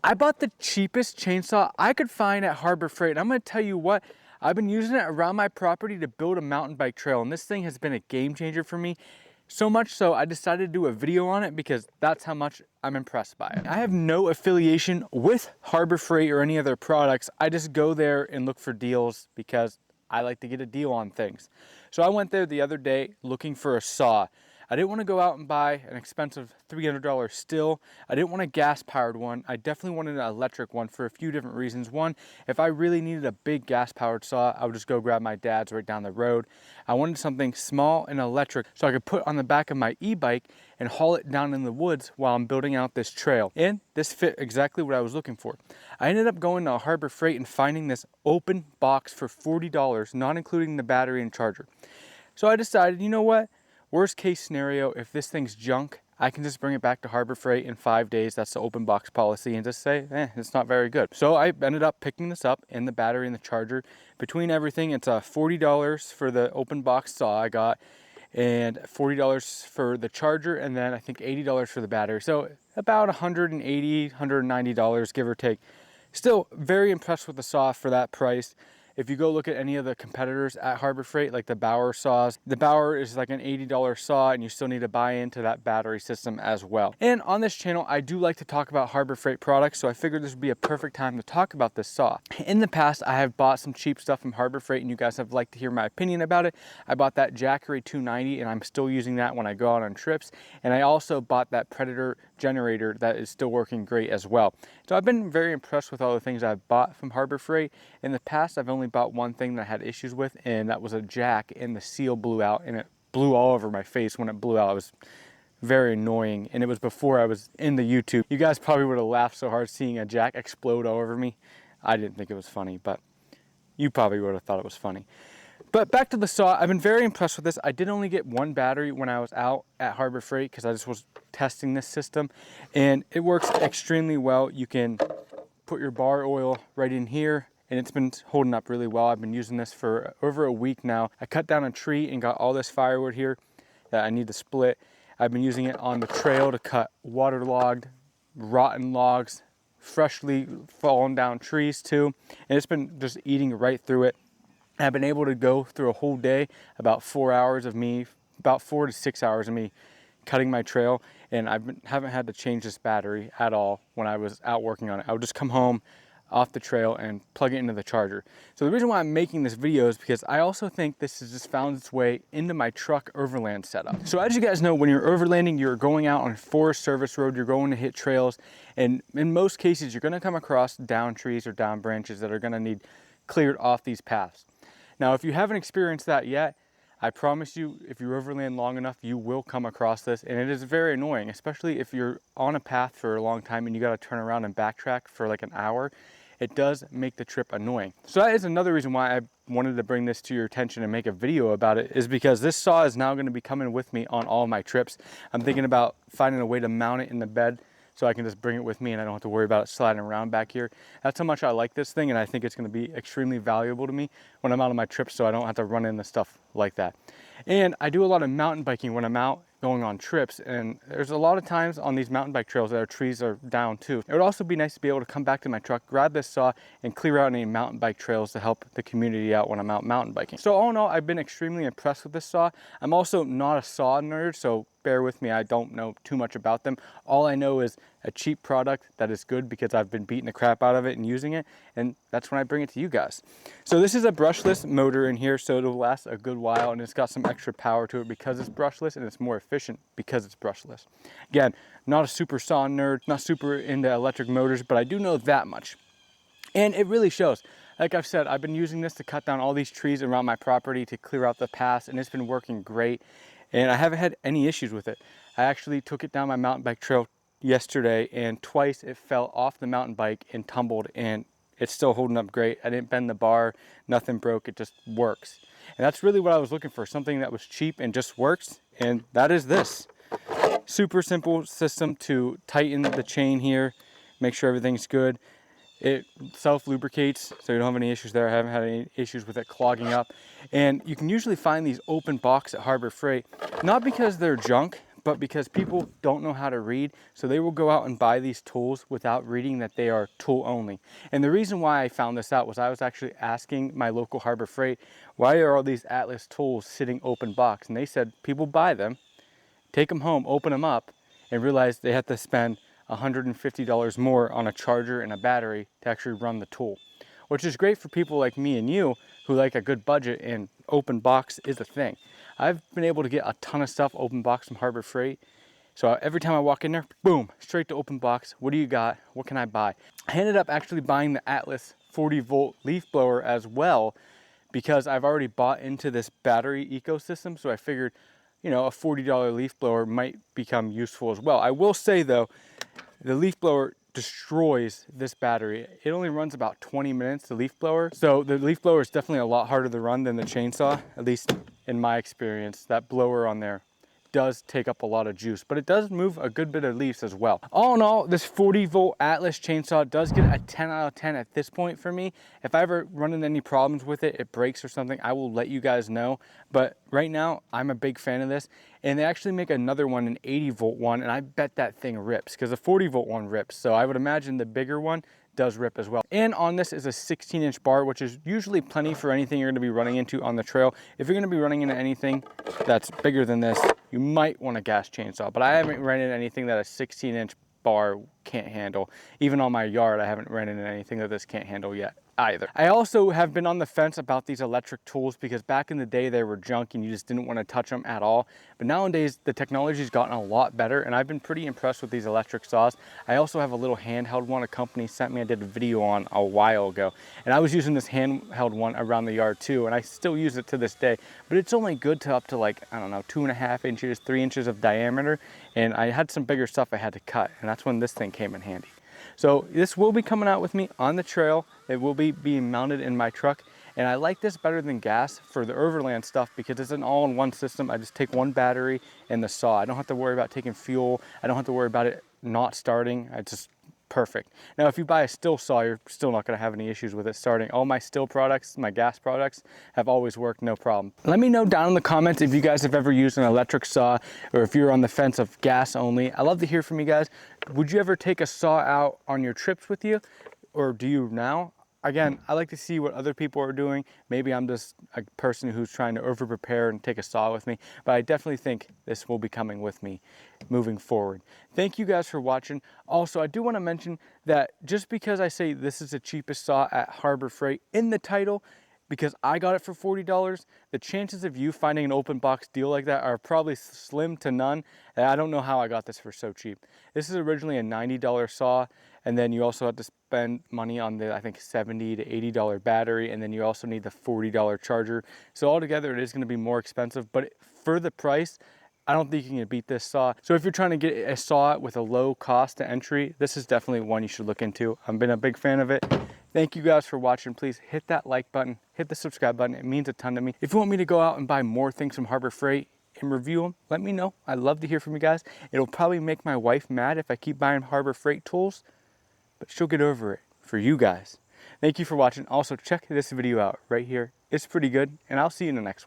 I bought the cheapest chainsaw I could find at Harbor Freight, and I'm gonna tell you what, I've been using it around my property to build a mountain bike trail, and this thing has been a game changer for me. So much so I decided to do a video on it because that's how much I'm impressed by it. I have no affiliation with Harbor Freight or any other products. I just go there and look for deals because I like to get a deal on things. So I went there the other day looking for a saw. I didn't want to go out and buy an expensive $300 still. I didn't want a gas powered one. I definitely wanted an electric one for a few different reasons. One, if I really needed a big gas powered saw, I would just go grab my dad's right down the road. I wanted something small and electric so I could put on the back of my e-bike and haul it down in the woods while I'm building out this trail. And this fit exactly what I was looking for. I ended up going to Harbor Freight and finding this open box for $40, not including the battery and charger. So I decided, you know what? Worst case scenario, if this thing's junk, I can just bring it back to Harbor Freight in 5 days. That's the open box policy, and just say, it's not very good. So I ended up picking this up, and the battery and the charger. Between everything, it's $40 for the open box saw I got, and $40 for the charger, and then I think $80 for the battery. So about $180, $190, give or take. Still very impressed with the saw for that price. If you go look at any of the competitors at Harbor Freight, like the Bauer saws, the Bauer is like an $80 saw, and you still need to buy into that battery system as well. And on this channel, I do like to talk about Harbor Freight products, so I figured this would be a perfect time to talk about this saw. In the past, I have bought some cheap stuff from Harbor Freight, and you guys have liked to hear my opinion about it. I bought that Jackery 290, and I'm still using that when I go out on trips. And I also bought that Predator generator that is still working great as well. So I've been very impressed with all the things I've bought from Harbor Freight. In the past, I've only bought one thing that I had issues with, and that was a jack, and the seal blew out, and it blew all over my face when it blew out. It was very annoying, and it was before I was in the YouTube. You guys probably would have laughed so hard seeing a jack explode all over me. I didn't think it was funny, but you probably would have thought it was funny. But back to the saw, I've been very impressed with this. I did only get one battery when I was out at Harbor Freight because I just was testing this system, and it works extremely well. You can put your bar oil right in here, and it's been holding up really well. I've been using this for over a week now. I cut down a tree and got all this firewood here that I need to split. I've been using it on the trail to cut waterlogged, rotten logs, freshly fallen down trees too, and it's been just eating right through it. I've been able to go through a whole day, about 4 hours of me, about 4 to 6 hours of me cutting my trail, and haven't had to change this battery at all when I was out working on it. I would just come home off the trail and plug it into the charger. So the reason why I'm making this video is because I also think this has just found its way into my truck overland setup. So as you guys know, when you're overlanding, you're going out on a Forest Service road, you're going to hit trails, and in most cases, you're gonna come across down trees or down branches that are gonna need cleared off these paths. Now, if you haven't experienced that yet, I promise you, if you overland long enough, you will come across this, and it is very annoying, especially if you're on a path for a long time and you gotta turn around and backtrack for like an hour. It does make the trip annoying. So that is another reason why I wanted to bring this to your attention and make a video about it, is because this saw is now gonna be coming with me on all of my trips. I'm thinking about finding a way to mount it in the bed so I can just bring it with me and I don't have to worry about it sliding around back here. That's how much I like this thing, and I think it's gonna be extremely valuable to me when I'm out on my trips, so I don't have to run into stuff like that. And I do a lot of mountain biking when I'm out going on trips, and there's a lot of times on these mountain bike trails that our trees are down too. It would also be nice to be able to come back to my truck, grab this saw, and clear out any mountain bike trails to help the community out when I'm out mountain biking. So all in all, I've been extremely impressed with this saw. I'm also not a saw nerd, so bear with me, I don't know too much about them. All I know is a cheap product that is good because I've been beating the crap out of it and using it, and that's when I bring it to you guys. So this is a brushless motor in here, so it'll last a good while, and it's got some extra power to it because it's brushless, and it's more efficient because it's brushless. Again, not a super saw nerd, not super into electric motors, but I do know that much. And it really shows. Like I've said, I've been using this to cut down all these trees around my property to clear out the paths, and it's been working great. And I haven't had any issues with it. I actually took it down my mountain bike trail yesterday, and twice it fell off the mountain bike and tumbled, and it's still holding up great. I didn't bend the bar, nothing broke, it just works. And that's really what I was looking for, something that was cheap and just works, and that is this. Super simple system to tighten the chain here, make sure everything's good. It self-lubricates, so you don't have any issues there. I haven't had any issues with it clogging up. And you can usually find these open box at Harbor Freight, not because they're junk, but because people don't know how to read, so they will go out and buy these tools without reading that they are tool only. And the reason why I found this out was I was actually asking my local Harbor Freight, why are all these Atlas tools sitting open box? And they said people buy them, take them home, open them up, and realize they have to spend $150 more on a charger and a battery to actually run the tool, which is great for people like me and you who like a good budget, and open box is a thing. I've been able to get a ton of stuff open box from Harbor Freight. So every time I walk in there, boom, straight to open box. What do you got? What can I buy? I ended up actually buying the Atlas 40-volt leaf blower as well, because I've already bought into this battery ecosystem. So I figured, you know, a $40 leaf blower might become useful as well. I will say though, the leaf blower destroys this battery. It only runs about 20 minutes, the leaf blower. So the leaf blower is definitely a lot harder to run than the chainsaw, at least in my experience. That blower on there does take up a lot of juice, but it does move a good bit of leaves as well. All in all, this 40-volt Atlas chainsaw does get a 10 out of 10 at this point for me. If I ever run into any problems with it, it breaks or something, I will let you guys know. But right now, I'm a big fan of this. And they actually make another one, an 80-volt one, and I bet that thing rips, because the 40-volt one rips. So I would imagine the bigger one does rip as well. And on this is a 16-inch bar, which is usually plenty for anything you're gonna be running into on the trail. If you're gonna be running into anything that's bigger than this, you might want a gas chainsaw, but I haven't run into anything that a 16-inch bar can't handle. Even on my yard, I haven't ran into anything that this can't handle yet either. I also have been on the fence about these electric tools, because back in the day they were junk and you just didn't want to touch them at all. But nowadays the technology's gotten a lot better, and I've been pretty impressed with these electric saws. I also have a little handheld one a company sent me. I did a video on a while ago, and I was using this handheld one around the yard too, and I still use it to this day. But it's only good to up to, like, I don't know, 2.5 inches, 3 inches of diameter, and I had some bigger stuff I had to cut, and that's when this thing came in handy. So this will be coming out with me on the trail. It will be being mounted in my truck. And I like this better than gas for the overland stuff, because it's an all-in-one system. I just take one battery and the saw. I don't have to worry about taking fuel. I don't have to worry about it not starting. It's just perfect. Now, if you buy a still saw, you're still not gonna have any issues with it starting. All my still products, my gas products, have always worked, no problem. Let me know down in the comments if you guys have ever used an electric saw, or if you're on the fence of gas only. I love to hear from you guys. Would you ever take a saw out on your trips with you, or do you now? Again, I like to see what other people are doing. Maybe I'm just a person who's trying to over prepare and take a saw with me, but I definitely think this will be coming with me moving forward. Thank you guys for watching. Also, I do want to mention that just because I say this is the cheapest saw at Harbor Freight in the title, because I got it for $40, the chances of you finding an open box deal like that are probably slim to none. And I don't know how I got this for so cheap. This is originally a $90 saw, and then you also have to spend money on the, I think, $70 to $80 battery, and then you also need the $40 charger. So altogether, it is going to be more expensive, but for the price, I don't think you can beat this saw. So if you're trying to get a saw with a low cost to entry, this is definitely one you should look into. I've been a big fan of it. Thank you guys for watching. Please hit that like button, hit the subscribe button. It means a ton to me. If you want me to go out and buy more things from Harbor Freight and review them, let me know. I'd love to hear from you guys. It'll probably make my wife mad if I keep buying Harbor Freight tools, but she'll get over it for you guys. Thank you for watching. Also, check this video out right here. It's pretty good, and I'll see you in the next one.